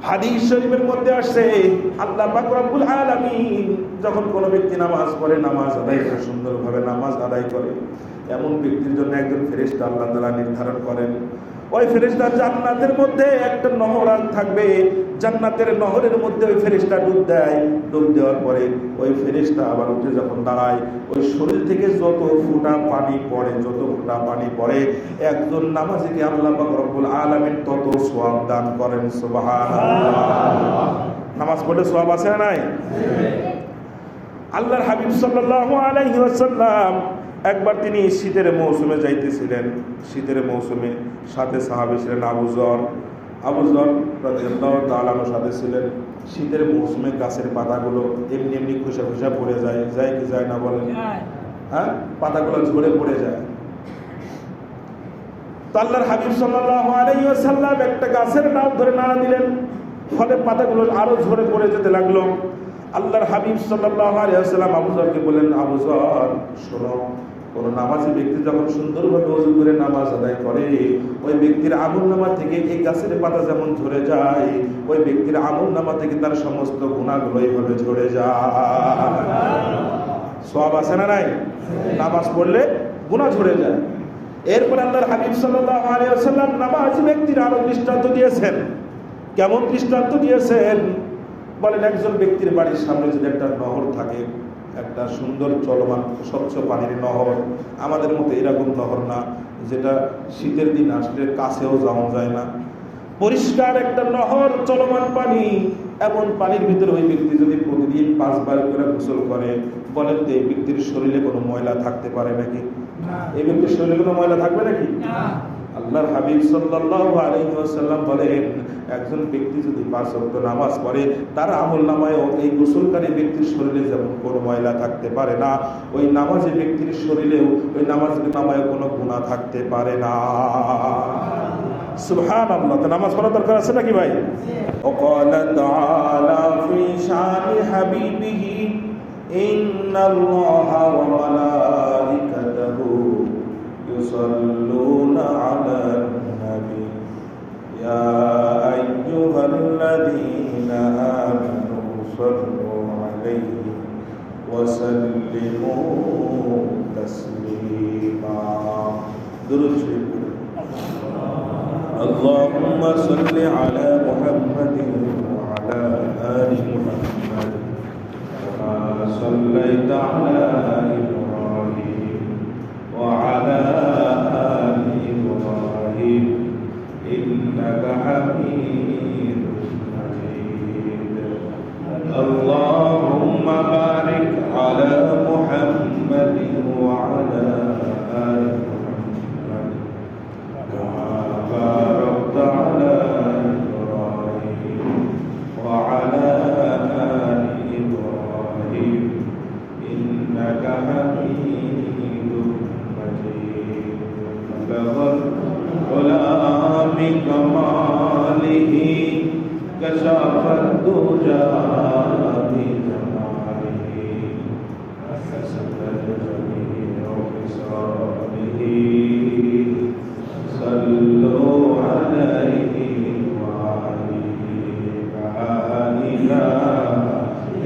হাদিস শরীফের মধ্যে আসছে আল্লাহ পাক রব্বুল আলামিন যখন কোনো ব্যক্তি নামাজ পড়ে, নামাজ আদায় করে, সুন্দরভাবে নামাজ আদায় করে, এমন ব্যক্তির জন্য একজন ফেরেশতা আল্লাহ তাআলা নির্ধারণ করেন। ওই ফেরেশতা জান্নাতের মধ্যে একটা নহর থাকবে, জান্নাতের নহরের মধ্যে ওই ফেরেশতা ডুব দেয়। ডুব দেওয়ার পরে ওই ফেরেশতা আবার উঠে যখন দাঁড়ায়, ওই শরীর থেকে যত ফোঁটা পানি পড়ে একজন নামাজীকে আল্লাহ পাক রব্বুল আলামিন তত সওয়াব দান করেন। সুবহানাল্লাহ। নামাজ পড়লে সওয়াব আছে না নাই? আল্লাহর হাবিব সাল্লাল্লাহু আলাইহি ওয়াসাল্লাম একবার তিনি শীতের মৌসুমে যাইতেছিলেন। শীতের মৌসুমে সাথে সাহাবী ছিলেন আবু যর রাদিয়াল্লাহু তাআলা সাথে ছিলেন। শীতের মৌসুমে গাছের পাতাগুলো এমনি খসে পড়ে যায় কি যায় না বলেন? হ্যাঁ, পাতাগুলো ঝরে পড়ে যায়। তো আল্লাহর হাবিব সাল্লাল্লাহু আলাইহি ওয়াসাল্লাম একটা গাছের ডাল ধরে নাড়া দিলেন, ফলে পাতাগুলো আরো ঝরে পড়ে যেতে লাগলো। আল্লাহর হাবিব সাল্লাল্লাহু আলাইহি ওয়াসাল্লাম আবু যরকে বললেন, আবু যর শোনো, কোন নামাজি ব্যক্তি যখন সুন্দরভাবে ওযু করে নামাজ আদায় করে, ওই ব্যক্তির আমলনামা থেকে এই গাছের পাতা যেমন ঝরে যায়, ওই ব্যক্তির আমলনামা থেকে তার সমস্ত গুনাহগুলো এইভাবে ঝরে যায়। সওয়াব আছে না নাই? নামাজ পড়লে গুনাহ ঝরে যায়। এরপর আল্লাহর হাবিব সাল্লাল্লাহু আলাইহি ওয়াসাল্লাম নামাজি ব্যক্তির আরো দৃষ্টান্ত দিয়েছেন। কেমন দৃষ্টান্ত দিয়েছেন? বলেন, একজন ব্যক্তির বাড়ির সামনে যদি একটা নহর থাকে, একটা সুন্দর চলমান স্বচ্ছ পানির নহর, আমাদের মতো এরকম নহর না যেটা শীতের দিন আসলে কাছেও যাওয়া যায় না, পরিষ্কার একটা নহর, চলমান পানি, এমন পানির ভিতরে ওই ব্যক্তি যদি প্রতিদিন 5 বার করে গোসল করে, বলেন তো এই ব্যক্তির শরীরে কোনো ময়লা থাকতে পারে নাকি? এই ব্যক্তির শরীরে কোনো ময়লা থাকবে নাকি? আল্লাহর হাবিব সাল্লাল্লাহু আলাইহি ওয়াসাল্লাম বলেন, একজন ব্যক্তি যদি 5 ওয়াক্ত নামাজ পড়ে, তার আমলনামায়ও এই গোসলকারী ব্যক্তির শরীরে যেমন কোনো ময়লা থাকতে পারে না, ওই নামাজি ব্যক্তির শরীরেও ওই নামাজের নামায়ও কোনো গুনাহ থাকতে পারে না। সুবহানাল্লাহ। তো নামাজ পড়া দরকার আছে নাকি ভাই? ওয়াকালা তাআলা ফি শানি হাবিবিহি ইন্নাল্লাহা ওয়া মালাইকাতাহু ইউসাল্লুনা আলান নবী ইয়া আইয়ুহাল্লাযীনা আমানু সাল্লু আলাইহি ওয়া সাল্লিমু তাসলিমা। দুরূদ শরীফ। اللهم صل على محمد وعلى آل محمد كما صليت على إبراهيم وعلى آل إبراهيم إنك حميد مجيد. اللهم بارك على محمد وعلى آل محمد كما باركت على إبراهيم وعلى آل إبراهيم إنك حميد مجيد. بلغ العلا بكماله كشف الدجى بجماله حسن الجميع بصاله صلوا عليه وعليه. لا إله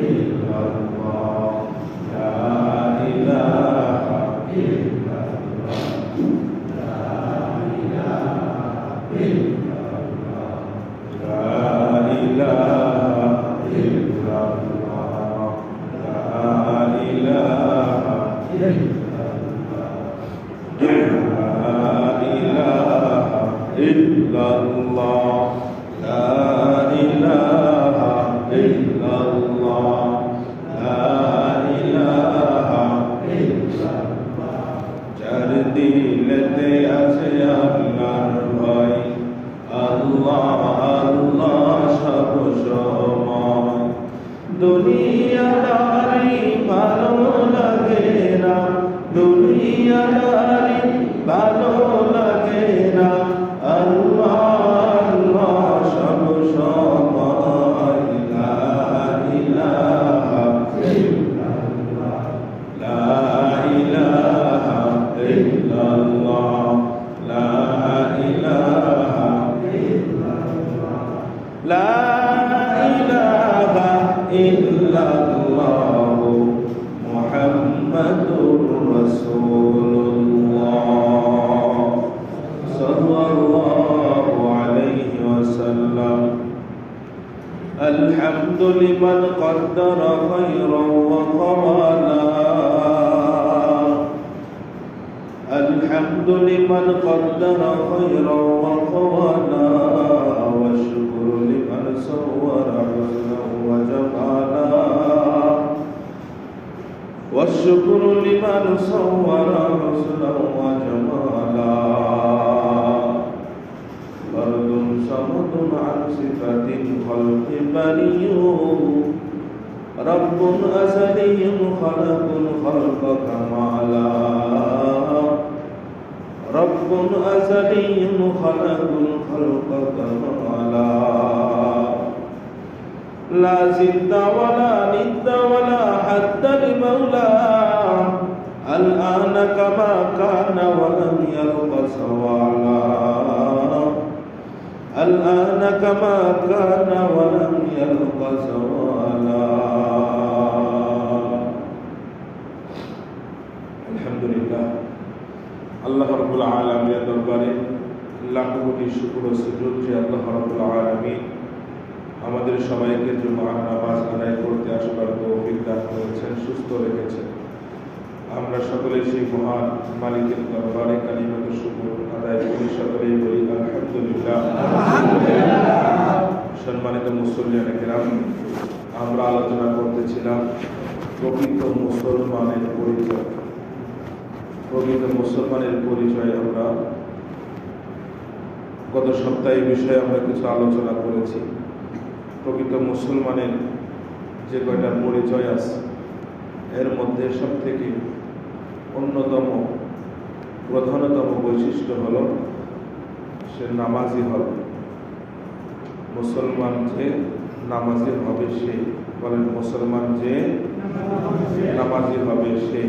إلا الله لا إله إلا الله لا إله إلا الله لا إله إلا الله لا إله إلا الله لا إله إلا الله لا إله إلا الله. যার দিলেতে আছে আল্লাহর ভয়, আল্লাহ আল্লাহ সব সময়, দুনিয়াদারি ভালো লাগে না, ইলাহা ইল্লাল্লাহু মুহাম্মাদুর রাসূলুল্লাহ সাল্লাল্লাহু আলাইহি ওয়াসাল্লাম। الحمد لمن قدر خيرا وقوالا الحمد لمن قدر خيرا وقوالا والشكر لمن صور حسنا وجمالا والشكر لمن صور حسنا وجمالا فرد صمد عن صفة الخلق بريء رب أزلي خلق الخلق كمالا رب أزلي خلق الخلق كمالا لا زد ولا ند ولا حد لمولى الآن كما كان ولم يلق سوالا الآن كما كان ولم يلق زوالا الحمد لله আল্লাহ রাব্বুল আলামিনের দরবারে লাখ কোটি শুকর ও সুজুদ যে আল্লাহ রাব্বুল আলামিন আমাদের সবাইকে জুমার নামাজ আদায় করতে আসবার তৌফিক দান করেছেন, সুস্থ রেখেছেন। আমরা সকলে সেই মহান মালিকের দরবারে কালিমাত শুকর আদায় করি, সকলেই বলি আলহামদুলিল্লাহ। সম্মানিত মুসল্লিয়ানে কেরাম, আমরা আলোচনা করতেছিলাম প্রকৃত মুসলমানের পরিচয়। প্রকৃত মুসলমানের পরিচয় আমরা গত সপ্তাহে বিষয়ে আমরা কিছু আলোচনা করেছি। প্রকৃত মুসলমানের যে কয়টা পরিচয় আছে এর মধ্যে সব থেকে অন্যতম প্রধানতম বৈশিষ্ট্য হল সে নামাজি হবে। মুসলমান যে নামাজি হবে সে, বলেন মুসলমান যে নামাজি হবে সে,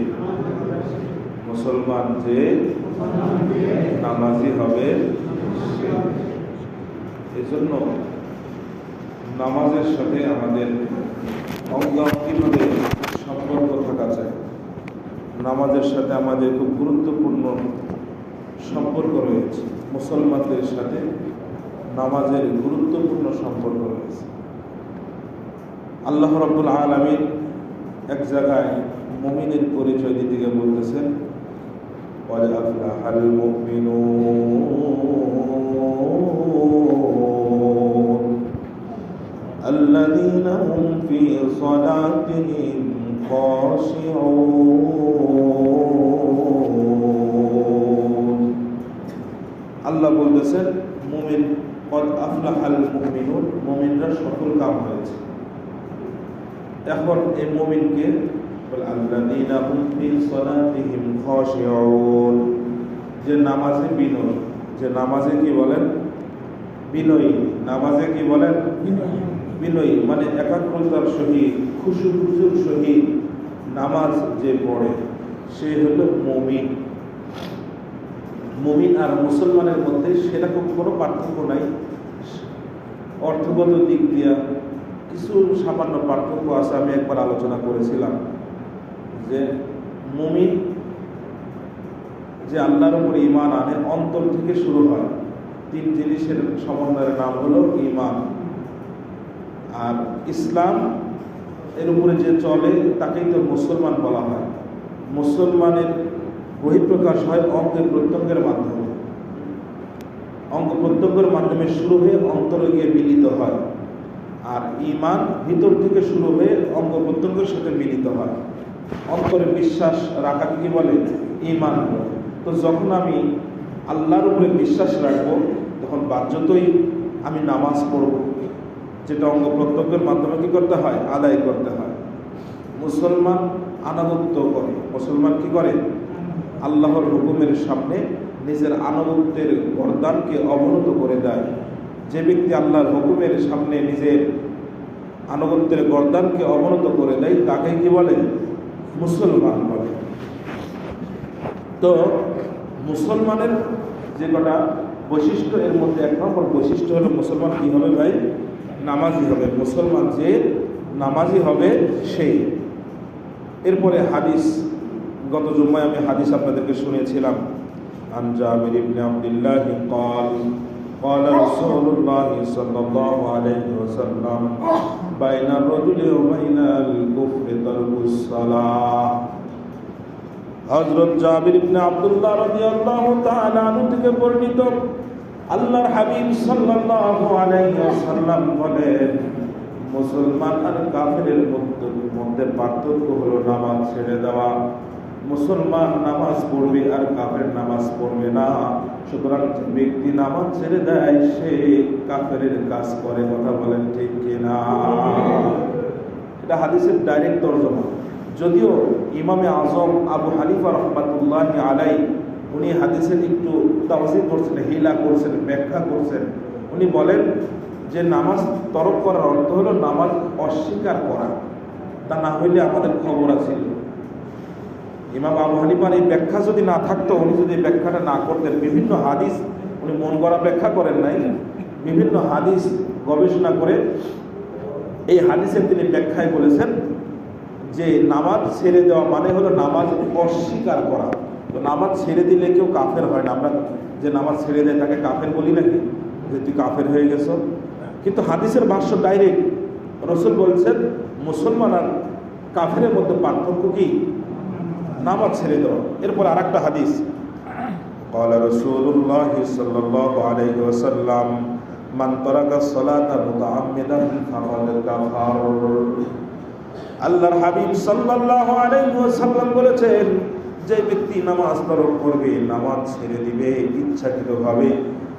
মুসলমান যে নামাজি হবে সে। এজন্য নামাজের সাথে আমাদের অঙ্গাঙ্গিভাবে সম্পর্ক থাকা চাই। নামাজের সাথে আমাদের খুব গুরুত্বপূর্ণ সম্পর্ক রয়েছে। মুসলমানদের সাথে নামাজের গুরুত্বপূর্ণ সম্পর্ক রয়েছে। আল্লাহ রাব্বুল আলামিন এক জায়গায় মুমিনের পরিচয় দিতে গিয়ে বলতেছেন, قد أفلح المؤمنون الذين هم في صلاتهم خاشعون। আল্লাহ বলতেছেন মুমিন, قد أفلح المؤمنون, মুমিনরা সফল কাম হয়েছে। এখন এই মুমিনকে الذين هم في صلاتهم خاشعون, যে নামাজে বিনয়ী, যে নামাজে কি বলেন বিনয়ী, নামাজে কি বলেন বিনয়ী, মানে একাগ্রতার সহিত খুশুর সহিত নামাজ যে পড়ে সে হলো মুমিন। মুমিন আর মুসলমানের মধ্যে সেরকম কোনো পার্থক্য নাই। অর্থগত দিক দিয়া কিছু সামান্য পার্থক্য আছে, আমি একবার আলোচনা করেছিলাম যে মুমিন যে আল্লাহর উপর ঈমান আনে অন্তর থেকে শুরু হয়। তিন জিনিসের সমন্বয়ের নাম হলো ঈমান। আর ইসলাম এর উপরে যে চলে তাকেই তো মুসলমান বলা হয়। মুসলমানের বহিঃপ্রকাশ হয় অঙ্গ প্রত্যঙ্গের মাধ্যমে, অঙ্গ প্রত্যঙ্গের মাধ্যমে শুরু হয়ে অন্তরে গিয়ে মিলিত হয়। আর ঈমান ভিতর থেকে শুরু হয়ে অঙ্গ প্রত্যঙ্গের সাথে মিলিত হয়। অন্তরে বিশ্বাস রাখাকে কি বলে ঈমান বলে। তো যখন আমি আল্লাহর উপরে বিশ্বাস রাখবো তখন বাধ্যতই আমি নামাজ পড়ব, যেটা অঙ্গ প্রত্যঙ্গের মাধ্যমে কি করতে হয় আদায় করতে হয়। মুসলমান আনুগত্য করে, মুসলমান কি করে আল্লাহর হুকুমের সামনে নিজের আনুগত্যের গর্দানকে অবনত করে দেয়। যে ব্যক্তি আল্লাহর হুকুমের সামনে নিজের আনুগত্যের গর্দানকে অবনত করে দেয় তাকে কি বলে মুসলমান বলে। তো মুসলমানের যে কটা বৈশিষ্ট্য এর মধ্যে এক নম্বর বৈশিষ্ট্য হলো মুসলমান কি হবে ভাই নামাজি হবে, মুসলমান যে নামাজি হবে সেই। এরপরে হাদিস, গত জুম্মায় আমি হাদিস আপনাদেরকে শুনিয়েছিলাম। আন জাবির ইবনে আব্দুল্লাহ قال قال رسول الله صلى الله عليه وسلم بين الرجل وبين الكفر ترك الصلاة। হযরত জাবির ইবনে আব্দুল্লাহ রাদিয়াল্লাহু তাআলা আনহু থেকে বর্ণিত, আল্লাহর হাবিব সাল্লাল্লাহু আলাইহি ওয়াসাল্লাম বলেন, মুসলমান আর কাফেরের মধ্যে পার্থক্য হলো নামাজ ছেড়ে দেওয়া। মুসলমান নামাজ পড়বে আর কাফের নামাজ পড়বে না। সুতরাং যে ব্যক্তি নামাজ ছেড়ে দেয় সে কাফেরের কাজ করে। কথা বলেন ঠিক কিনা? এটা হাদিসের ডাইরেক্ট তরজমা। যদিও ইমামে আজম আবু হানিফা রাহমাতুল্লাহি আলাইহি উনি হাদিসের একটু তাফসীর করছেন, হিলা করছেন, ব্যাখ্যা করছেন। উনি বলেন যে নামাজ তরক করার অর্থ হলো নামাজ অস্বীকার করা। তা না হইলে আমাদের খবর আছে। ইমাম আবু হানিফার এই ব্যাখ্যা যদি না থাকতো, উনি যদি এই ব্যাখ্যাটা না করতেন, বিভিন্ন হাদিস উনি মন গড়া ব্যাখ্যা করেন নাই, বিভিন্ন হাদিস গবেষণা করে এই হাদিসের তিনি ব্যাখ্যায় বলেছেন যে নামাজ ছেড়ে দেওয়া মানে হলো নামাজ অস্বীকার করা। তো নামাজ ছেড়ে দিলে কেউ কাফের হয় না। আমরা যে নামাজ ছেড়ে দেয় তাকে কাফের বলি নাকি, যে তুই কাফের হয়ে গেছো? কিন্তু হাদিসের ভাষ্য ডাইরেক্ট। রাসূল বলছেন মুসলমান আর কাফেরের মধ্যে পার্থক্য কি? নামাজ ছেড়ে দেওয়া। এরপর আরেকটা হাদিস, قال رسول الله صلى الله عليه وسلم من ترك الصلاة متعمدا فقد كفر। আল্লাহর হাবিব সাল্লাল্লাহু আলাইহি ওয়াসাল্লাম বলেছেন, যে ব্যক্তি নামাজ তরক করবে, নামাজ ছেড়ে দিবে ইচ্ছাকৃতভাবে,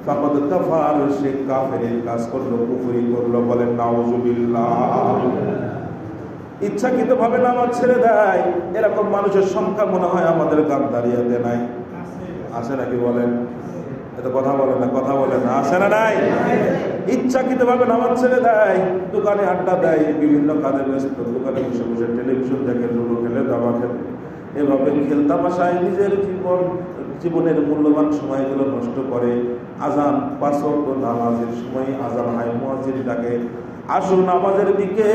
ফাকাদ কাফার, সে কাফেরের কাজ করলো, কুফরি করলো। বলেন নাউযুবিল্লাহ। ইচ্ছাকৃতভাবে নামাজ ছেড়ে দেয় এরকম মানুষের সংখ্যা মনে হয় আমাদের গামদারিয়াতে নাই। আছে নাকি বলেন? এত কথা বলে না, কথা বলে না, আছে না নাই? ইচ্ছাকৃতভাবে নামাজ ছেড়ে দেয়, দোকানে আড্ডা দেয়, বিভিন্ন কাজে ব্যস্ত, দোকানে বসে বসে টেলিভিশন দেখে, লুডো খেলে, দাবা খেলে, এভাবে খেলতামাশায় নিজের জীবনের মূল্যবান সময়গুলো নষ্ট করে। আজান, ৫ ওয়াক্ত নামাজের সময় আজান হয়, মুয়াজ্জিন ডাকে, আসো নামাজের দিকে,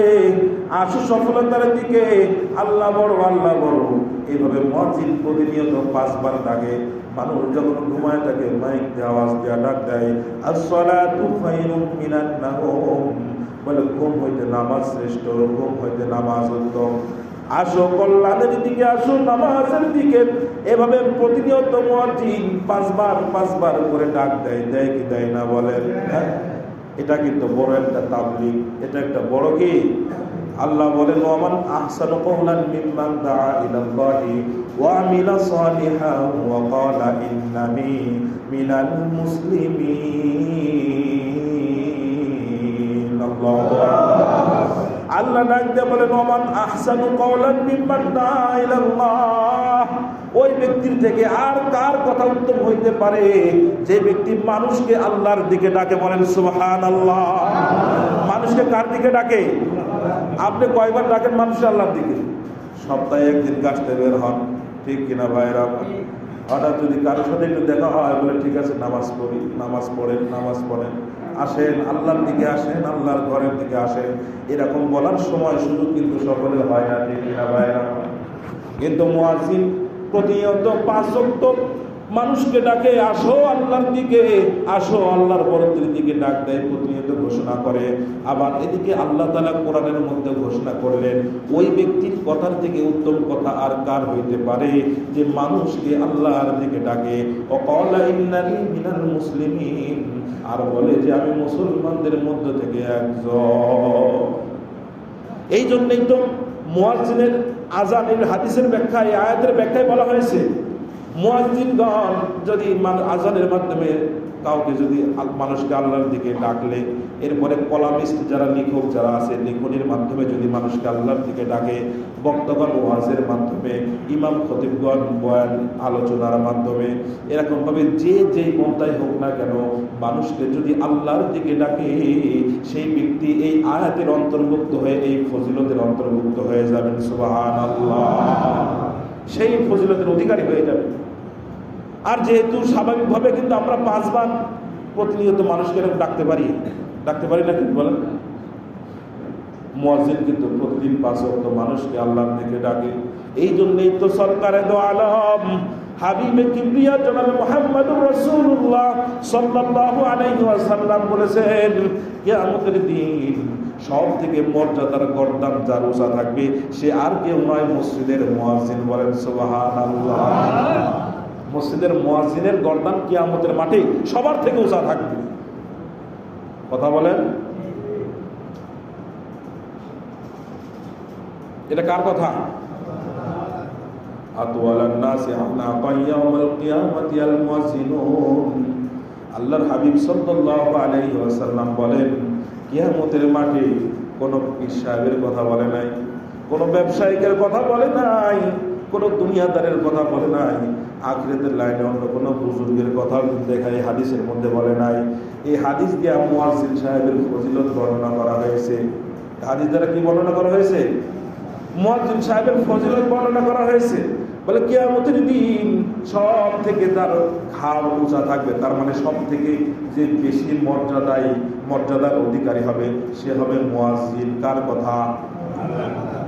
আসো সফলতার দিকে, আল্লাহ বড়, আল্লাহ বড়। এইভাবে মুয়াজ্জিন প্রতিনিয়ত ৫ বার ডাকে। মানুষ যখন ঘুমায় থাকে মাইক দিয়ে আওয়াজ দিয়ে ডাক দেয়, আসসালাতু খায়রুম মিনান নাওম, বলে ঘুম হইতে নামাজ শ্রেষ্ঠ, ঘুম হইতে নামাজ উত্তম। আসো কল্যাণের দিকে, আসো নামাজের দিকে। এভাবে প্রতিনিয়ত মুয়াজ্জিন ৫ বার করে ডাক দেয়। দেয় কি দেয় না বলেন? এটা কিন্তু বড় একটা তাবলীগ, এটা একটা বড় কি? আল্লাহ বলেন, ওয়ামান আহসানু কওলান মিম্মান দাআ ইলাল্লাহি ওয়া আমিলা সালিহান ওয়া ক্বালা ইন্নানি মিনাল মুসলিমিন। আল্লাহু আকবার। আল্লাহ ডাক দিয়ে বলেন, ওয়ামান আহসানু কওলান মিম্মান দাআ ইলাল্লাহ, ওই ব্যক্তির থেকে আর কার কথা উত্তম হইতে পারে যে ব্যক্তি মানুষকে আল্লাহর দিকে ডাকে। বলেন সুবহানাল্লাহ। মানুষকে কার দিকে ডাকে? আপনি কয়বার ডাকেন মানুষকে আল্লাহর দিকে? সপ্তাহে একদিন গাছতে বের হন, ঠিক কিনা ভাইরা? হঠাৎ যদি কারোর সাথে একটু দেখা হয়, বলে ঠিক আছে নামাজ পড়ি, নামাজ পড়েন, নামাজ পড়েন, আসেন আল্লাহর দিকে, আসেন আল্লাহর ঘরের দিকে আসেন, এরকম বলার সময় শুধু কিন্তু সকলে হয় না, ঠিক কিনা ভাইরা? কিন্তু মুয়াজ্জিন প্রতিনিয়ত ৫ ওয়াক্ত মানুষকে ডাকে, আসো আল্লাহর দিকে, আসো আল্লাহর বরকতের দিকে ডাক দেয়, প্রতিনিয়ত ঘোষণা করে। আবার এদিকে আল্লাহ তাআলা কোরআনের মধ্যে ঘোষণা করলেন, ওই ব্যক্তির কথার থেকে উত্তম কথা আর কার হইতে পারে যে মানুষকে আল্লাহর দিকে ডাকে। ওয়াকালা ইন্নানি মিনাল মুসলিমিন, আর বলে যে আমি মুসলমানদের মধ্য থেকে একজন। এই জন্যই তো মুয়াজ্জিনের আযানের হাদিসের ব্যাখ্যায়, আয়াতের ব্যাখ্যায় বলা হয়েছে, মুয়াজ্জিনগণ যদি আযানের মাধ্যমে কাউকে যদি মানুষকে আল্লাহর দিকে ডাকলে, এরপরে কলামিস্ট যারা লেখক যারা আছে, লেখনের মাধ্যমে যদি মানুষকে আল্লাহর দিকে ডাকে, বক্তগণ ওয়াজের মাধ্যমে, ইমাম খতিবগণ বয়ান আলোচনার মাধ্যমে, এরকমভাবে যে যেই পন্থায় হোক না কেন মানুষকে যদি আল্লাহর দিকে ডাকে, সেই ব্যক্তি এই আয়াতের অন্তর্ভুক্ত হয়ে, এই ফজিলতের অন্তর্ভুক্ত হয়ে যাবেন। সুবহানাল্লাহ। সেই ফজিলতের অধিকারী হয়ে যাবে। আর যেহেতু স্বাভাবিকভাবে কিন্তু আমরা ৫ বার প্রতিনিয়ত মানুষকে ডাকতে পারি না, কি বলেন? মুয়াজ্জিন কিন্তু প্রতিদিন 5 ওয়াক্ত মানুষকে আল্লাহর দিকে ডাকে। এই জন্যই তো সরকারে দো আলম হাবিবে কিবরিয়া জনাবে মুহাম্মদুর রাসূলুল্লাহ সাল্লাল্লাহু আলাইহি ওয়াসাল্লাম বলেছেন, কিয়ামতের দিন সব থেকে মর্যাদার গর্দান যার উঁচা থাকবে সে আর কেউ নয়, মসজিদের মুয়াজ্জিন। বলেন সুবহানাল্লাহ। মসজিদের মুয়াজ্জিনের গর্দান কিয়ামতের মাঠে সবার থেকে উঁচা থাকবে। কথা বলেন, এটা কার কথা? আতওয়ালান নাসি আনাকান ইয়াউমাল কিয়ামাতি আল মুয়াজ্জিনুন। আল্লাহর হাবিব সাল্লাল্লাহু আলাইহি ওয়াসাল্লাম বলেন, কিয়ামতের মাঠে কোনো পীর সাহেবের কথা বলে নাই, কোনো ব্যবসায়িকের কথা বলে নাই, কোনো দুনিয়াদারের কথা বলে নাই, আখিরাতের লাইনে অন্য কোনো বুজুর্গের কথা দেখায় হাদিসের মধ্যে বলে নাই। এই হাদিস দিয়ে মুয়াজ্জিন সাহেবের ফজিলত বর্ণনা করা হয়েছে। হাদিস দ্বারা কি বর্ণনা করা হয়েছে? মুয়াজ্জিন সাহেবের ফজিলত বর্ণনা করা হয়েছে। বলে কিয়ামতের দিন সব থেকে তার ঘাড় উঁচা থাকবে, তার মানে সব থেকে যে বেশি মর্যাদার অধিকারী হবে সে হবে মুয়াজ্জিন। কার কথা?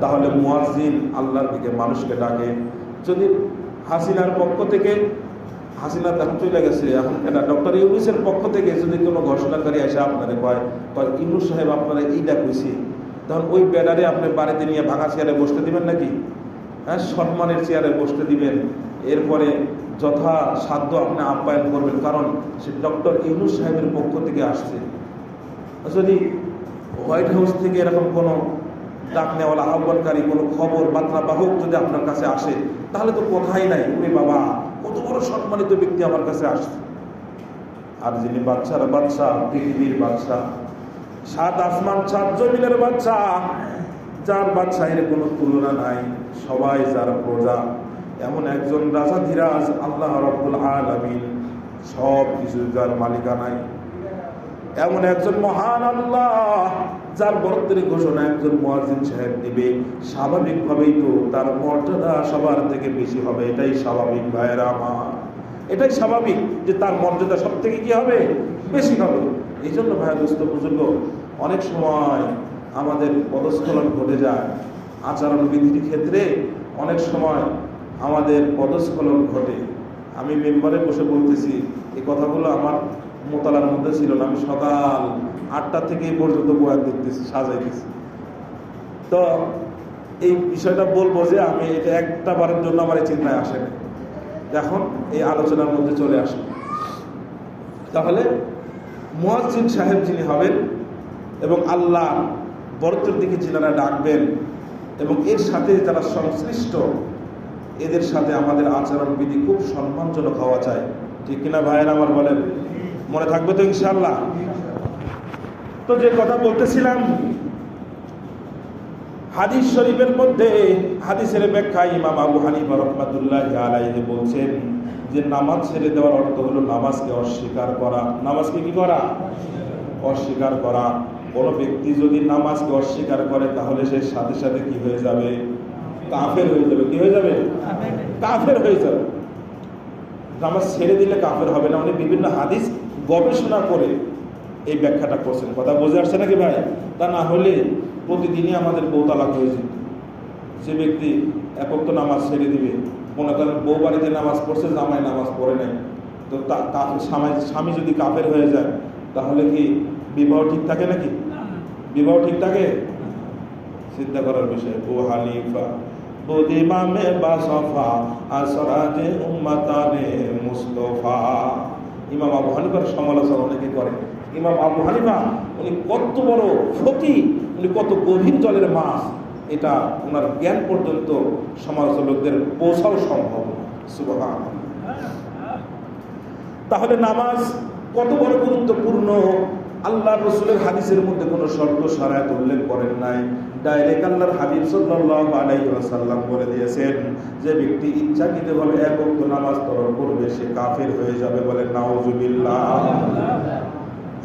তাহলে মুয়াজ্জিন আল্লাহর দিকে মানুষকে ডাকে। যদি হাসিনার পক্ষ থেকে, হাসিনা তখন চলে গেছে, এখন এটা ডক্টর ইউনূসের পক্ষ থেকে যদি কোনো ঘোষণাকারী এসে আপনারা কয় ইউনূস সাহেব আপনারা এইটা কইছি, তখন ওই ব্যানারে আপনি বাড়িতে নিয়ে ভাঙা চেয়ারে বসতে দিবেন নাকি? হ্যাঁ, সম্মানের চেয়ারে বসতে দিবেন। এরপরে যথা সাধ্য আপনি আপ্যায়ন করবেন, কারণ সে ডক্টর ইউনূস সাহেবের পক্ষ থেকে আসছে। যদি হোয়াইট হাউস থেকে এরকম কোনো ডাক নেওয়ালা আহ্বানকারী কোনো খবর বার্তা বাহক যদি আপনার কাছে আসে, তাহলে তো কথাই নাই, ওই বাবা কত বড় সম্মানিত ব্যক্তি আমার কাছে আসছে। আর যিনি বাদশার বাদশা, পৃথিবীর বাদশা, 7 আসমান 7 জমিনের বাদশা, যার বাদশাহের কোনো তুলনা নাই, সবাই যার প্রজা, এমন একজন রাজাধিরাজ আল্লাহ রাব্বুল আলামিন, সব কিছু যার মালিকানায়, এমন একজন মহান আল্লাহ যার বরত্বের ঘোষণা একজন মুয়াজ্জিন সাহেব দিবে। স্বাভাবিকভাবেই তো তার মর্যাদা সবার থেকে বেশি হবে। এটাই স্বাভাবিক ভাইয়েরা আমার, এটাই স্বাভাবিক যে তার মর্যাদা সব থেকে কি হবে? বেশি হবে। এই জন্য ভাইয়া দোস্ত বুজুর্গ, অনেক সময় আমাদের পদস্খলন ঘটে যায় আচরণবিধির ক্ষেত্রে, অনেক সময় আমাদের পদস্খলন ঘটে। আমি মেম্বারে বসে বলতেছি, এই কথাগুলো আমার মোতালার মধ্যে ছিল না। আমি সকাল 8টা থেকে এই পর্যন্ত বয়ান দেখতেছি, সাজাইতেছি। তো এই বিষয়টা বলবো যে আমি এটা একটা বারের জন্য আমার এই চিন্তায় আসে না, এখন এই আলোচনার মধ্যে চলে আসে। তাহলে মুয়াজ্জিন সাহেব যিনি হবেন এবং আল্লাহ বরত্বের দিকে যিনারা ডাকবেন এবং এর সাথে যারা সংশ্লিষ্ট, এদের সাথে আমাদের আচরণবিধি খুব সম্মানজনক হওয়া চাই। ঠিক কিনা ভাইয়েরা আমার? বলেন, মনে থাকবে তো ইনশাআল্লাহ? তো যে কথা বলতেছিলাম, হাদিস শরীফের মধ্যে হাদিসের ব্যাখ্যায় ইমাম আবু হানিফা রাহমাতুল্লাহি আলাইহি বলছেন যে নামাজ ছেড়ে দেওয়ার অর্থ হলো নামাজকে অস্বীকার করা। নামাজকে কি করা? অস্বীকার করা। কোনো ব্যক্তি যদি নামাজকে অস্বীকার করে তাহলে সে সাথে সাথে কি হয়ে যাবে? কাফের হয়ে যাবে। কি হয়ে যাবে? কাফের হয়ে যাবে। নামাজ ছেড়ে দিলে কাফের হবে না। উনি বিভিন্ন হাদিস গবেষণা করে এই ব্যাখ্যাটা করছেন। কথা বুঝে আসছে নাকি ভাই? তা না হলে প্রতিদিনই আমাদের বউ তালাক হয়ে যেত। যে ব্যক্তি একক তো নামাজ ছেড়ে দিবে, মনে করেন বউ বাড়িতে নামাজ পড়ছে, জামাই নামাজ পড়ে নাই, তো স্বামী যদি কাফের হয়ে যায় তাহলে কি বিবাহ ঠিক থাকে নাকি? বিবাহ ঠিক থাকে? চিন্তা করার বিষয়। ও হানিফা বদিমামে বাসফা আসরাজে উম্মাতানে মুস্তফা। ইমাম আবু হানিফার সমালোচনা অনেকে করে। ইমাম আবু হানিফা উনি কত বড় ফকিহ, উনি কত গভীর জলের মাছ, এটা ওনার জ্ঞান পর্যন্ত সমালোচকদের পৌঁছাও সম্ভব। সুবহানাল্লাহ। তাহলে নামাজ কত বড় গুরুত্বপূর্ণ। আল্লাহ রসুলের হাদিসের মধ্যে কোনো শর্ত শরায়ত উল্লেখ করেন নাই, ডাইরেক্ট আল্লাহর হাবিব সাল্লাল্লাহু আলাইহি ওয়াসাল্লাম বলে দিয়েছেন যে ব্যক্তি ইচ্ছাকৃতভাবে এক ওয়াক্ত নামাজ তরক করবে সে কাফের হয়ে যাবে। বলে নাউজুবিল্লাহ।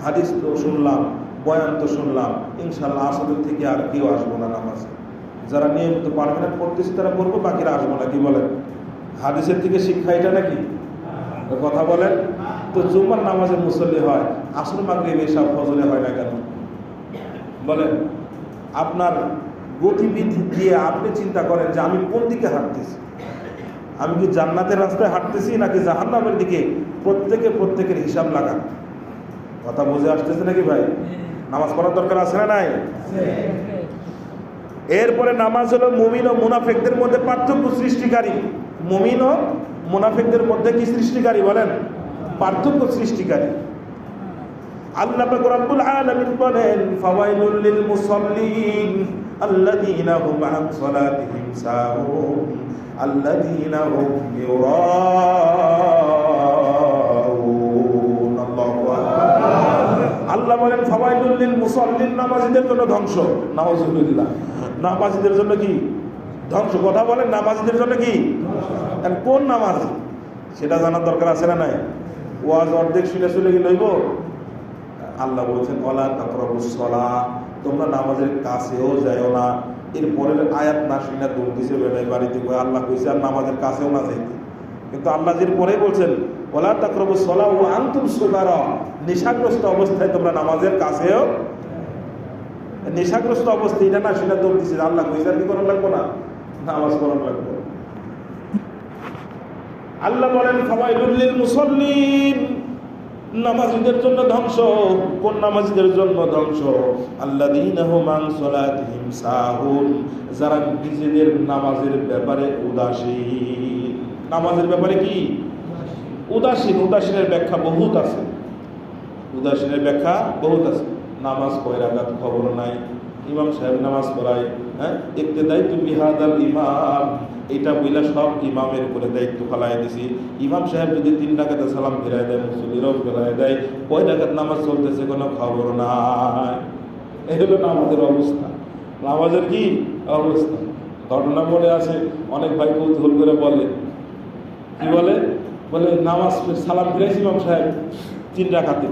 হাদিস তো শুনলাম, বয়ান তো শুনলাম, ইনশাআল্লাহ আসরের থেকে আর কেউ আসবো না নামাজ। যারা নিয়মিত পারমানেন্ট পড়তেছে তারা পড়বো, বাকিরা আসবো না। কি বলেন? হাদিসের থেকে শিক্ষা এটা নাকি? কথা বলেন তো। জুমার নামাজে মুসল্লি হয়, আসর মাগরিব এশা ফজরে হয় না কেন? বলেন। আপনার গতিবিধি দিয়ে আপনি চিন্তা করেন যে আমি কোন দিকে হাঁটতেছি, আমি কি জান্নাতের রাস্তায় হাঁটতেছি নাকি জাহান্নামের দিকে। প্রত্যেকের হিসাব লাগান। কথা বুঝে আসতেছে নাকি ভাই? নামাজ পড়ার দরকার আছে না নাই? এরপরে নামাজ হলো মুমিন ও মুনাফিকদের মধ্যে পার্থক্য সৃষ্টিকারী। মুমিন ও মুনাফিকদের মধ্যে কি সৃষ্টিকারী বলেন? পার্থক্য সৃষ্টিকারী। আল্লাহ পাক রব্বুল আলামিন বলেন ফাওয়াইলুল লিল মুসাল্লিন আল্লাযীনা হুম আন সালাতিহিম সাহুন আল্লাযীনা হুম ইউরাউন। আল্লাহু আকবার। আল্লাহ বলেন ফাওয়াইলুল লিল মুসাল্লিন, নামাজীদের জন্য ধ্বংস। নাউযুবিল্লাহ। নামাজীদের জন্য কি ধ্বংস? কথা বলেন, নামাজীদের জন্য কি? কোন নামাজ সেটা জানার দরকার আছে না নাই? ওয়াজ অর্ধেক শুনে চলে গেলে হইব? আল্লাহ বলছেন ওয়ালা তাকরাবুস সালাহ, তোমরা নামাজের কাছেও যাইও না। এর পরের আয়াত না শুনে দৌড় দিছে বেড়াই বাড়িতে, আল্লাহ কইছে আর নামাজের কাছেও না যাইতে। কিন্তু আল্লাহ এর পরে বলছেন ওয়ালা তাকরাবুস সালাহ ওয়া আনতুম সুকারা, নেশাগ্রস্ত অবস্থায় তোমরা নামাজের কাছেও। নেশাগ্রস্ত অবস্থায় এটা না শুনে দৌড় দিছে, আল্লাহ কইছে আর কি করা লাগবো না? নামাজ পড়া লাগবে। আল্লাহ বলেন ফাওয়াইলুল লিল মুসাল্লিন, নামাজীদের জন্য ধ্বংস। কোন নামাজীদের জন্য ধ্বংস? আল্লাযীনা হুম আন সালাতিহিম সাহুন, যারা নিজেদের নামাজের ব্যাপারে উদাসীন। নামাজের ব্যাপারে কি উদাসীন? উদাসীনের ব্যাখ্যা বহুত আছে। উদাসীনের ব্যাখ্যা বহুত আছে। নামাজ কয় রাকাত খবর নাই, ইমাম সাহেব নামাজ পড়ায়, ইক্তেদাইতু বিহাদাল ইমাম, এটা বইলা সব ইমামের উপরে দায়িত্ব ফেলাই দিছি। ইমাম সাহেব যদি 3 রাকাতে সালাম ফিরাই দেয়, মুসল্লিরাও ফেরাই দেয়, কয় রাকাত নামাজ চলতেছে কোনো খবর নাই। এই হলো নামাজের অবস্থা। নামাজের কি অবস্থা? ঘটনা মনে আছে, অনেক ভাই কৌতূহল করে বলে, কি বলে? বলে নামাজ সালাম ফিরাইছি ইমাম সাহেব 3 রাকাতে,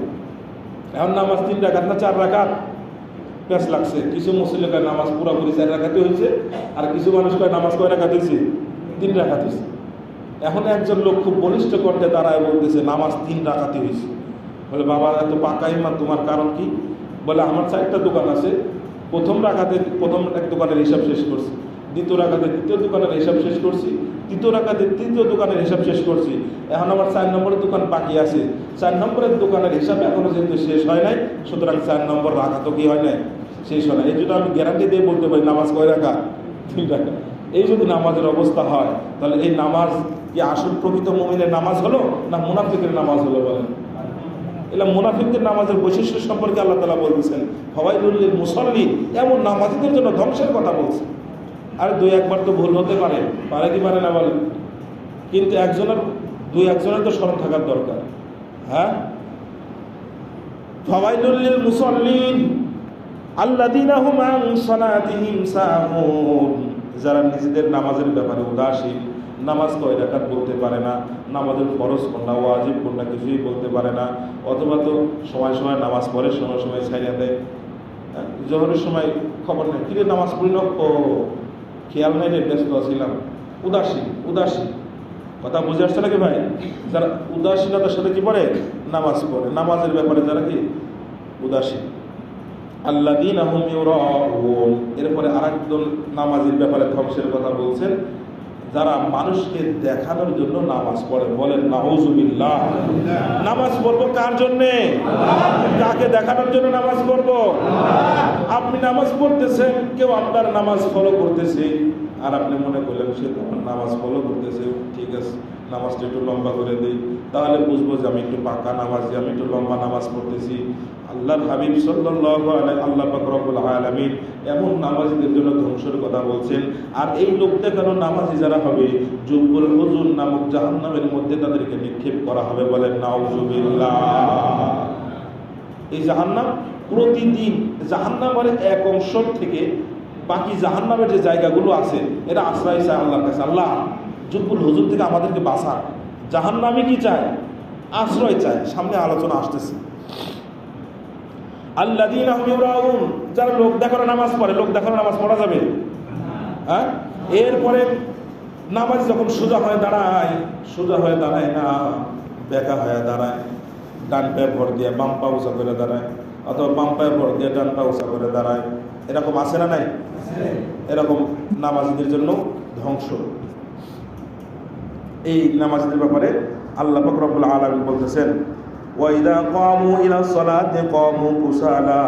এখন নামাজ 3 রাকাত না 4 রাকাত? প্যাস লাগছে। কিছু মুসল্লি কয় নামাজ পুরোপুরি 4 রাকাতে হয়েছে, আর কিছু মানুষ কয় নামাজ কয় রাকাত হয়েছে? 3 রাকাত হয়েছে। এখন একজন লোক খুব বলিষ্ঠ কণ্ঠে দাঁড়ায় বলতেছে নামাজ 3 রাকাতই হয়েছে। বলে বাবা এত পাকা ইমান, তোমার কারণ কি? বলে আমার 4টা দোকান আছে, প্রথম রাকাতে প্রথম এক দোকানের হিসাব শেষ করছি, দ্বিতীয় রাকাতে দ্বিতীয় দোকানের হিসাব শেষ করছি, তৃতীয় রাকাতে তৃতীয় দোকানের হিসাব শেষ করছি, এখন আমার 4 নম্বরের দোকান বাকি আছে। 4 নম্বরের দোকানের হিসাব এখনো যেহেতু শেষ হয় নাই, সুতরাং 4 নম্বর রাকাতও কি হয় নাই? শেষ হয় না। এই জন্য আমি গ্যারান্টি দিয়ে বলতে পারি নামাজ কয় রাকাত? 3 রাকাত। এই যদি নামাজের অবস্থা হয়, তাহলে এই নামাজ কি আসল প্রকৃত মুমিনের নামাজ হলো না মুনাফিকের নামাজ হলো? বলেন। এলা মুনাফিকদের নামাজের বৈশিষ্ট্য সম্পর্কে আল্লাহ তাআলা বলতেছেন ফাওয়াইলুল লিল মুসাল্লিন, এমন নামাজীদের জন্য ধ্বংসের কথা বলছে। আর 2-1 তো ভুল হতে পারে, পারে কি পারে না বলেন? কিন্তু একজনের 2-1 তো স্মরণ থাকার দরকার। হ্যাঁ, ফাওয়াইলুল লিল মুসাল্লিন আল্লাযীনা হুম আন সালাতিহিম সাহুন, যারা নিজেদের নামাজের ব্যাপারে উদাসীন। নামাজ কয় রাকাত বলতে পারে না, নামাজের ফরজ কোনটা ওয়াজিব কোনটা কিছুই বলতে পারে না, অথবা তো সময় সময় নামাজ পড়ে, সময় সময় ছাইড়া দেয়। জোহরের সময় খবর নেই, কিরে নামাজ পড়ি না, ও খেয়াল নাই রে, ব্যস্ত ছিলাম। উদাসীন। উদাসীন কথা বুঝে আসছে নাকি ভাই? যারা উদাসীনতার সাথে কি পড়ে? নামাজ পড়ে। নামাজের ব্যাপারে যারা কি উদাসীন। আল্লাযীনা হুম ইউরাউন, এরপরে আরেকজন নামাজের ব্যাপারে ধ্বংসের কথা বলছেন, যারা মানুষকে দেখানোর জন্য নামাজ পড়ে। বলেন নাউযুবিল্লাহ। নামাজ পড়বো কার জন্যে? কাকে দেখানোর জন্য নামাজ পড়বো? আপনি নামাজ পড়তেছেন, কেউ আপনার নামাজ ফলো করতেছে, আর আপনি মনে করলেন সে তোমার নামাজ ফলো করতেছে, ঠিক আছে নামাজটা একটু লম্বা করে দিই, তাহলে বুঝবো যে আমি একটু পাকা নামাজি, আমি একটু লম্বা নামাজ পড়তেছি। আল্লাহর হাবিব সাল্লাল্লাহু আলাইহি আল্লাহ পাক রব্বুল আলামিন এমন নামাজীদের জন্য ধ্বংসের কথা বলছেন। আর এই লোক দেখানো নামাজি যারা হবে, জুব্বুল হুজুর নামক জাহান্নামের মধ্যে তাদেরকে নিক্ষেপ করা হবে। বলেন নাউযুবিল্লাহ। এই জাহান্নাম প্রতিদিন জাহান্নামের এক অংশ থেকে বাকি জাহান্নামের যে জায়গাগুলো আছে, এরা আশ্রয় চায় আল্লাহর কাছে, আল্লাহ জুব্বুল হুজুর থেকে আমাদেরকে বাঁচান। জাহান্নামে কি চায়? আশ্রয় চায়। সামনে আলোচনা আসতেছে। আল্লাযীনা হুম ইউরাউন, যারা লোক দেখানো নামাজ পড়ে। লোক দেখানো নামাজ পড়া যাবে? হ্যাঁ। এরপরে নামাজ যখন সোজা হয়ে দাঁড়ায়, সোজা হয়ে দাঁড়ায় না, বেঁকা হয়ে দাঁড়ায়, ডান পায়ে ভর দিয়ে বাম পা উঁচা করে দাঁড়ায়, অথবা বাম পায়ে ভর দিয়ে ডান পা উঁচা করে দাঁড়ায়, এরকম আছে না নাই? এরকম নামাজীদের জন্য ধ্বংস। এই নামাজীদের ব্যাপারে আল্লাহ পাক রব্বুল আলামিন বলতেছেন, وَإِذَا قَامُوا إِلَى الصَّلَاةِ قَامُوا كُسَالَى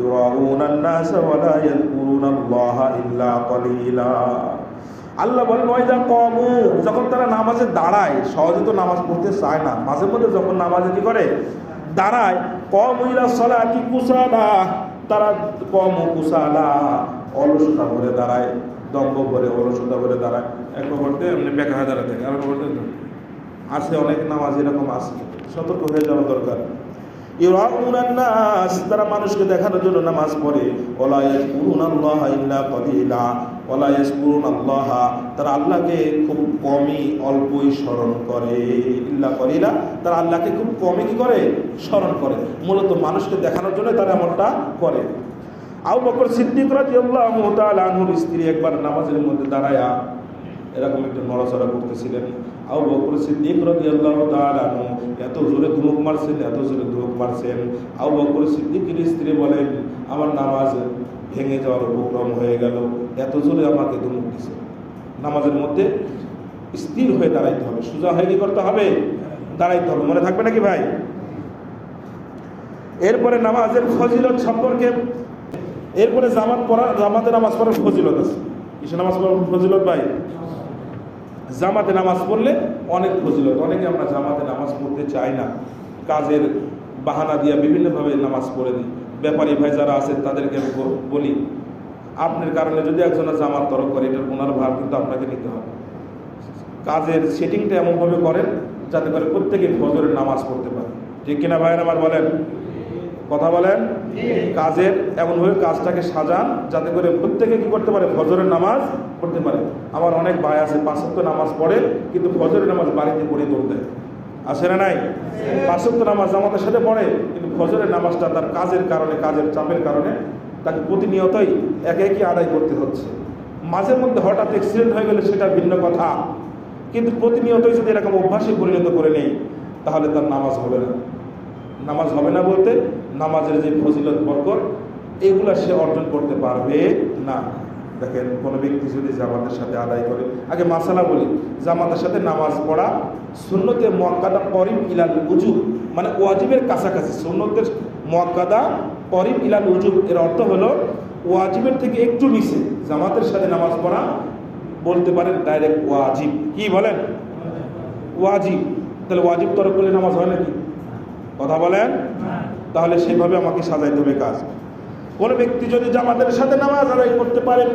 يُرَاءُونَ النَّاسَ وَلَا يَذْكُرُونَ اللَّهَ إِلَّا قَلِيلًا। আল্লাহ বলেন ওয়াইদা কমু, যখন তারা নামাজে দাঁড়ায়, সহজে তো নামাজ পড়তে চায় না, মাঝে মধ্যে যখন নামাজে কি করে দাঁড়ায়, কমু ইলা সলাতি কুসালা, তারা কমু কুসালা, অলসতা ভরে দাঁড়ায়, দম্ভ ভরে অলসতা ভরে দাঁড়ায়। এক করতে এমনি বেকা হয়ে দাঁড়াতে, আর করতে আছে অনেক নামাজ এরকম আছে, সতর্ক হয়ে যাওয়া দরকার। ইউরাউনান নাস, তারা মানুষকে দেখানোর জন্য নামাজ পড়ে। ওয়ালা ইয়াযকুরুনাল্লাহা ইল্লা কলিলা, ওয়ালা ইয়াযকুরুনাল্লাহা, তারা আল্লাহকে খুব কমই অল্পই স্মরণ করে। ইল্লা কলিলা, তারা আল্লাহকে খুব কমই কি করে স্মরণ করে, মূলত মানুষকে দেখানোর জন্য তারা এমনটা করে। আবু বকর সিদ্দিক রাদিয়াল্লাহু তাআলা আনহুর স্ত্রী একবার নামাজের মধ্যে দাঁড়ায়া এরকম একটা নড়াচড়া করতেছিলেন। আবু বকর সিদ্দিক রাদিয়াল্লাহু তাআলা আনহু এত জোরে ধুমুক মারছেন, এত জোরে ধুমুক মারছেন। আবু বকর সিদ্দিকের স্ত্রী বলেন, আমার নামাজ ভেঙে যাওয়ার উপক্রম হয়ে গেল, এত জোরে আমাকে ধুমুক দিছে। নামাজের মধ্যে স্থির হয়ে দাঁড়াইতে হবে, সোজা হয়ে কি করতে হবে, দাঁড়াইতে হবে। মনে থাকবে নাকি ভাই? এরপরে নামাজের ফজিলত সম্পর্কে, এরপরে জামাতে নামাজ পড়ার ফজিলত আছে। কিসে নামাজ পড়ার ফজিলত ভাই? জামাতে নামাজ পড়লে অনেক ফজিলত। অনেকে আমরা জামাতে নামাজ পড়তে চাই না, কাজের বাহানা দিয়া বিভিন্নভাবে নামাজ পড়ে দিই। ব্যাপারী ভাই যারা আছেন তাদেরকে আমি বলি, আপনার কারণে যদি একজনের জামাত তরক করে, এটার পুনর ভার কিন্তু আপনাকে নিতে হবে। কাজের সেটিংটা এমনভাবে করেন যাতে করে প্রত্যেকে ফজরের নামাজ পড়তে পারে। ঠিক কিনা ভাইয়ের আমার বলেন, কথা বলেন? কাজের এমনভাবে কাজটাকে সাজান যাতে করে প্রত্যেকে কি করতে পারে, ফজরের নামাজ পড়তে পারে। আমার অনেক ভাই আছে 5 ওয়াক্ত নামাজ পড়ে কিন্তু ফজরের নামাজ বাড়িতে পড়ে দৌড় আসে না নাই? 5 ওয়াক্ত নামাজ আমাদের সাথে পড়ে কিন্তু ফজরের নামাজটা তার কাজের কারণে, কাজের চাপের কারণে তাকে প্রতিনিয়তই একে একে আদায় করতে হচ্ছে। মাঝে মধ্যে হঠাৎ অ্যাক্সিডেন্ট হয়ে গেলে সেটা ভিন্ন কথা, কিন্তু প্রতিনিয়তই যদি এরকম অভ্যাসে পরিণত করে নেই তাহলে তার নামাজ হবে না। নামাজ হবে না বলতে নামাজের যে ফজিলত বরকত এগুলা সে অর্জন করতে পারবে না। দেখেন, কোনো ব্যক্তি যদি জামাতের সাথে আদায় করে, আগে মাসালা বলি, জামাতের সাথে নামাজ পড়া সুন্নতে মুআক্কাদা করিব ইলাল উজুব, মানে ওয়াজিবের কাছাকাছি। সুন্নতের মুআক্কাদা করিব ইলাল উজুব এর অর্থ হলো ওয়াজিবের থেকে একটু নিচে জামাতের সাথে নামাজ পড়া, বলতে পারেন ডাইরেক্ট ওয়াজিব। কি বলেন? ওয়াজিব। তাহলে ওয়াজিব তরক করলে নামাজ হয় নাকি? কথা বলেন? তাহলে সেভাবে আমাকে সাজাইতে হবে কাজ। কোন ব্যক্তি যদি জামাতের সাথে নামাজ আদায় করতে পারেন,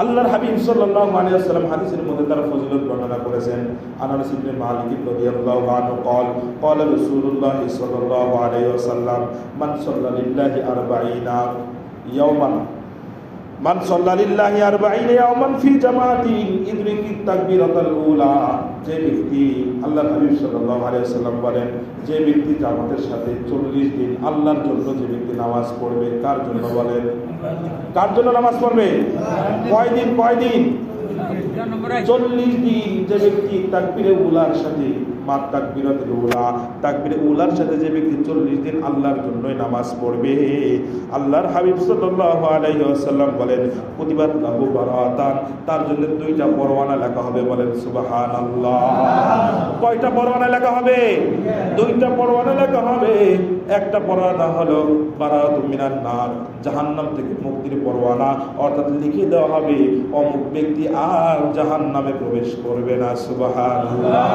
আল্লাহর হাবিব সাল্লাল্লাহু আলাইহি ওয়াসাল্লাম হাদিসের মধ্যে তার ফজিলত বর্ণনা করেছেন। আনাস ইবনে মালিক রাদিয়াল্লাহু আনহু قال رسول الله صلى الله عليه وسلم من صلى لله 40 يوما মান সাল্লাল্লাহি 40 ইয়াওমান ফি জামাতিন ইদরিকি তাকবীরাতুল উলা, যে ব্যক্তি, আল্লাহর হাবিব সাল্লাল্লাহু আলাইহি ওয়াসাল্লাম বলেন, যে ব্যক্তি জামাতের সাথে 40 দিন আল্লাহর জন্য যে ব্যক্তি নামাজ পড়বে, কার জন্য বলেন? কার জন্য নামাজ পড়বে? কয় দিন? 40 দিন। যে ব্যক্তি তাকবীরে উলার সাথে, মাত তাকবীরাতুল উলা, তাকবীরে উলার সাথে যে ব্যক্তি 40 দিন আল্লাহর জন্যই নামাজ পড়বে, আল্লাহর হাবিব সাল্লাল্লাহু আলাইহি ওয়াসাল্লাম বলেন, কুতিবাত লাহু বারাতান, তার জন্য 2টা পরওয়ানা লেখা হবে। বলেন সুবহানাল্লাহ। কয়টা পরওয়ানা লেখা হবে? 2টা পরওয়ানা লেখা হবে। একটা পরওয়ানা হলো বারাতুম মিনান নার, জাহান্নাম থেকে মুক্তির পরওয়ানা, অর্থাৎ লিখে দেওয়া হবে অমুক ব্যক্তি আর জাহান্নামে প্রবেশ করবে না। সুবহানাল্লাহ।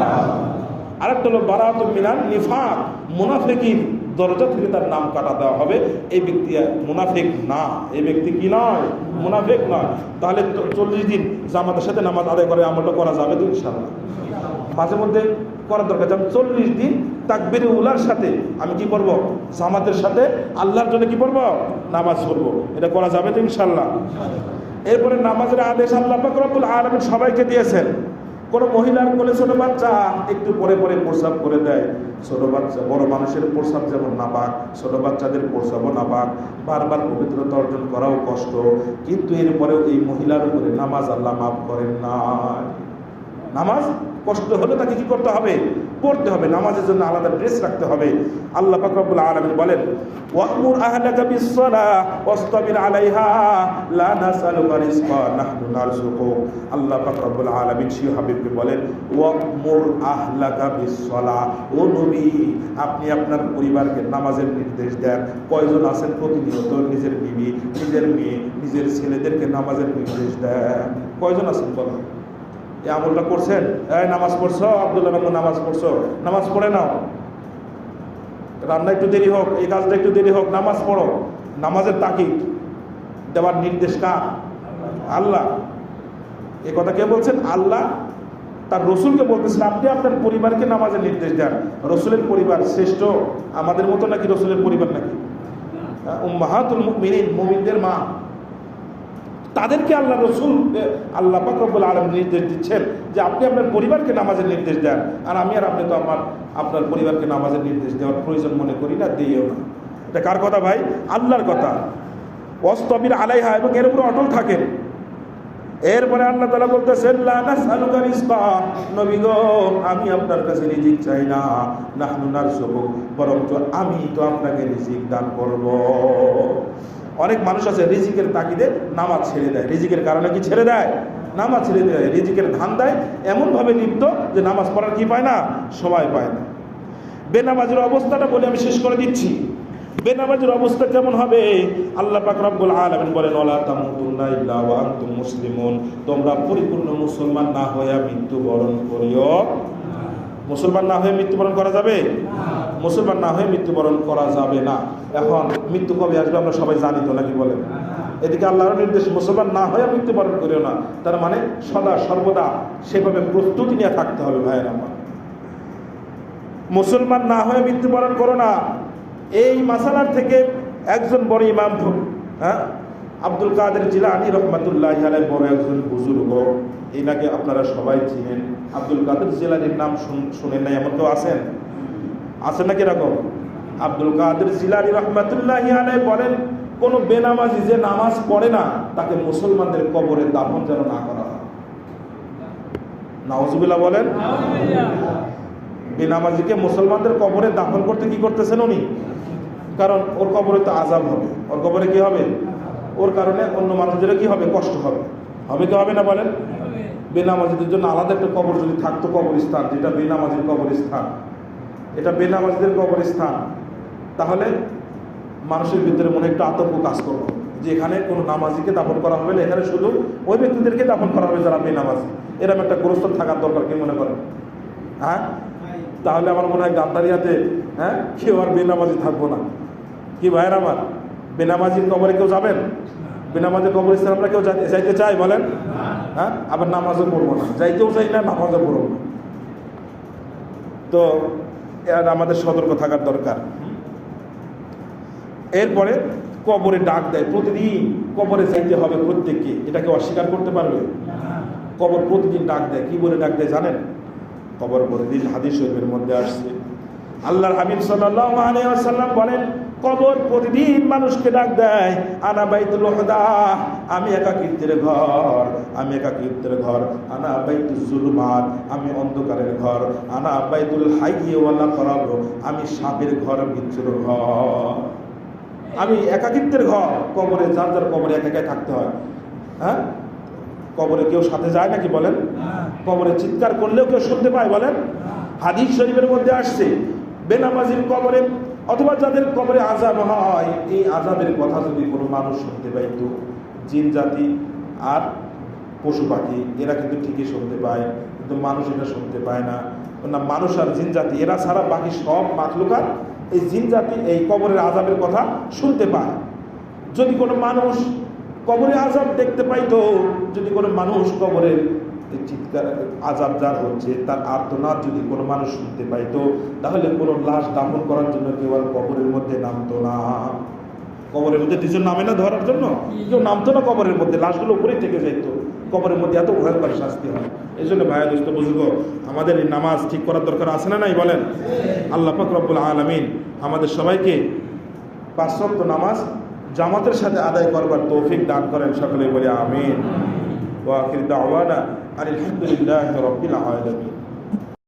আরেকটা হলো বারাতুম মিনান নিফাক, মুনাফিকির দরজা থেকে তার নাম কাটা দেওয়া হবে। এই ব্যক্তি মুনাফিক না, এই ব্যক্তি কি নয়? মুনাফিক নয়। তাহলে 40 দিন জামাতের সাথে নামাজ আদায় করে আমলটা করা যাবে তো ইনশাআল্লাহ। মাঝে মধ্যে করার দরকার। যেমন 40 দিন তাকবীরে উলার সাথে আমি কি করব? জামাতের সাথে আল্লাহর জন্য কি করব? নামাজ পড়ব। এটা করা যাবে তো ইনশাআল্লাহ। এরপরে নামাজের আদেশ আল্লাহ পাক রব্বুল আলামিন সবাইকে দিয়েছেন। কোনো মহিলার কোলে ছোট বাচ্চা একটু পরে পরে প্রস্রাব করে দেয়, ছোট বাচ্চা, বড় মানুষের প্রস্রাব যেমন নাপাক, ছোট বাচ্চাদের প্রস্রাবও নাপাক, বারবার পবিত্রতা অর্জন করাও কষ্ট, কিন্তু এরপরেও এই মহিলার উপরে নামাজ আল্লাহ মাফ করেন না। নামাজ কষ্ট হলে তাকে কি করতে হবে? পড়তে হবে। নামাজের জন্য আলাদা ড্রেস রাখতে হবে। আল্লাহ পাক রব্বুল আলামিন বলেন, ওয়া'মুর আহলাকা বিস-সালাহ ওয়াসতাবির আলাইহা লা নাসআলুকা রিজকা নাহনু নারযুকুক। আল্লাহ পাক রব্বুল আলামিন সেই হাবিবকে বলেন, ওয়া'মুর আহলাকা বিস-সালাহ, ও নবী আপনি আপনার পরিবারকে নামাজের নির্দেশ দেন। কয়জন আছেন প্রতিনিয়ত নিজের বিবি, নিজের মেয়ে, নিজের ছেলেদেরকে নামাজের নির্দেশ দেন? কয়জন আছেন বলেন? এই আমলটা করছেন? এই নামাজ পড়ছো আব্দুল্লাহ রহমান, নামাজ পড়ছো, নামাজ পড়ে নাও। রান্না একটু দেরি হোক, এই কাজটা একটু দেরি হোক, নামাজ পড়ো। নামাজের তাকিদ দেওয়ার নির্দেশ কার? আল্লাহ। এ কথা কে বলছেন? আল্লাহ তার রসুলকে বলতেছেন আপনি আপনার পরিবারকে নামাজের নির্দেশ দেন। রসুলের পরিবার শ্রেষ্ঠ আমাদের মতো নাকি? রসুলের পরিবার নাকি উম্মাহাতুল মুমিনিন, মুমিনদের মা, তাদেরকে আল্লাহ রসুল আল্লাহ পাক রব্বুল আলামিন নির্দেশ দিচ্ছেন যে আপনি আপনার পরিবারকে নামাজের নির্দেশ দেন। আর আমি আর আপনি তো আপনার পরিবারকে নামাজের নির্দেশ দেওয়ার প্রয়োজন মনে করি না, দিয়েও না। এটা কার কথা ভাই? আল্লাহর কথা। ওয়াসতাবির আলাইহা, এবং এর উপরে অটল থাকেন। এরপরে আল্লাহ তাআলা বলতেছেন, লা নাসআলুকা রিজকা, নবী গো আমি আপনার কাছে রিজিক চাই না, নাহনু নারযুকুক, বরঞ্চ আমি তো আপনাকে রিজিক দান করব। অনেক মানুষ আছে রিজিকের তাগিদে নামাজ ছেড়ে দেয়। রিজিকের কারণে কি ছেড়ে দেয়? নামাজ ছেড়ে দেয়। রিজিকের ধান্দায় এমনভাবে লিপ্ত যে নামাজ পড়ার কি পায় না? সময় পায় না। বেনামাজের অবস্থাটা বলে আমি শেষ করে দিচ্ছি। বেনামাজের অবস্থা কেমন হবে? আল্লাহ পাক রব্বুল আলামিন বলেন, ওয়ালা তামুতুন্না ইল্লা ওয়া আনতুম মুসলিমুন, তোমরা পরিপূর্ণ মুসলমান না হয়ে মৃত্যুবরণ করিও। মুসলমান না হয়ে মৃত্যুবরণ করা যাবে? মুসলমান না হয়ে মৃত্যুবরণ করা যাবে না। এখন মৃত্যু কবে আসবে আমরা সবাই জানি তো, নাকি বলেন? এদিকে আল্লাহর নির্দেশ মুসলমান না হয়ে মৃত্যুবরণ করিও না, তার মানে সদা সর্বদা সেভাবে প্রস্তুতি নিয়ে থাকতে হবে। ভাইয়ের আমার, মুসলমান না হয়ে মৃত্যুবরণ করো না। এই মাসালার থেকে একজন বড় ইমাম, আব্দুল কাদের জিলানী রহমাতুল্লাহি আলাইহি, বড় একজন বুজুর্গ, এনাকে আপনারা সবাই চিনেন। আব্দুল কাদের জিলানীর নাম শুনেন নাই এমন কেউ আছেন? আছেন নাকি এরকম? আব্দুল কাদের জিলানী রহমাতুল্লাহি আলাইহি বলেন, কোন বেনামাজি যে নামাজ পড়ে না তাকে মুসলমানদের কবরে দাফন যেন না করা হয়। নাউজুবিল্লাহ বলেন। বেনামাজিকে মুসলমানদের কবরে দাফন করতে কি করতেছেন উনি? কারণ ওর কবরে তো আযাব হবে, ওর কবরে কি হবে? ওর কারণে অন্য মানুষদের কি হবে? কষ্ট হবে। হবে কি হবে না বলেন? বেনামাজিদের জন্য আলাদা একটা কবর যদি থাকতো, কবরস্থান, যেটা বেনামাজির কবরস্থান, এটা বেনামাজিদের কবরস্থান, তাহলে মানুষের ভিতরে মনে একটু আতঙ্ক কাজ করবে যে এখানে কোনো নামাজিকে দাফন করা হবে না, এখানে শুধু ওই ব্যক্তিদেরকে দাফন করা হবে যারা বেনামাজি। এরকম একটা গোরস্থান থাকার দরকার, কি মনে করেন? হ্যাঁ, তাহলে আমার মনে হয় গাদ্দারিয়াতে কেউ আর বেনামাজি থাকবো না। কি ভাইয়ের আমার, বেনামাজির কবরে কেউ যাবেন? বেনামাজির কবরস্থানে আমরা কেউ যাইতে চাই বলেন? হ্যাঁ, আবার নামাজও পড়বো না, যাইতেও চাই না, নামাজও পড়বো না। তো এর আমাদের সতর্ক থাকার দরকার। এরপরে কবরে ডাক দেয়, প্রতিদিন কবরে যাইতে হবে প্রত্যেককে, এটাকে অস্বীকার করতে পারবে? কবর প্রতিদিন ডাক দেয়। কি বলে ডাক দেয় জানেন? কবর প্রতিদিন হাদিস শরীফের মধ্যে আসছে, আল্লাহর হাবিব সাল্লাল্লাহু আলাইহি ওয়াসাল্লাম বলেন, কবর প্রতিদিন মানুষকে ডাক দেয়, আনা বাইতুল ওহদা, আমি একাকিত্বের ঘর, আমি একাকিত্বের ঘর, আনা বাইতুল জুলমাত, আমি অন্ধকারের ঘর, আনা বাইতুল হাইয়্যি ওয়ালা করাব, আমি সাপের ঘর, বিচ্ছুর ঘর, আমি একাকিত্বের ঘর। কবরে যার যার কবরে একা একাই থাকতে হয়। হ্যাঁ, কবরে কেউ সাথে যায় নাকি বলেন? কবরে চিৎকার করলেও কেউ শুনতে পায় বলেন? হাদিস শরীফের মধ্যে আসছে, বেনামাজির কবরে অথবা যাদের কবরে আযাব হয়, এই আযাবের কথা যদি কোনো মানুষ শুনতে পাইত, জিন জাতি আর পশু পাখি এরা কিন্তু ঠিকই শুনতে পায়, কিন্তু মানুষ এটা শুনতে পায় না। না, মানুষ আর জিন জাতি এরা ছাড়া বাকি সব মাখলুকাত এই জিন জাতি এই কবরের আযাবের কথা শুনতে পায়। যদি কোনো মানুষ কবরে আযাব দেখতে পাইতো, যদি কোনো মানুষ কবরের চিৎকার আযাব যার হচ্ছে তার আর্তনাদ যদি কোনো মানুষ শুনতে পাইতো, তাহলে কোনো লাশ দাফন করার জন্য কেউ আর কবরের মধ্যে নামতো না। কবরের মধ্যে দুজন নামে না ধরার জন্য, কেউ নামতো না কবরের মধ্যে, লাশগুলো উপরেই থেকে যাইতো। কবরের মধ্যে এত ভয়ঙ্কর শাস্তি হয়। এই জন্য ভাইয়া দোস্ত বুঝুক, আমাদের এই নামাজ ঠিক করার দরকার আছে না নাই বলেন? আল্লাহ পাক রব্বুল আলামিন আমাদের সবাইকে 5 ওয়াক্ত নামাজ জামাতের সাথে আদায় করবার তৌফিক দান করেন। সকলে বলে আমিন। ওয়া আখির দাওয়ানা আলহামদুলিল্লাহি রাব্বিল আলামিন।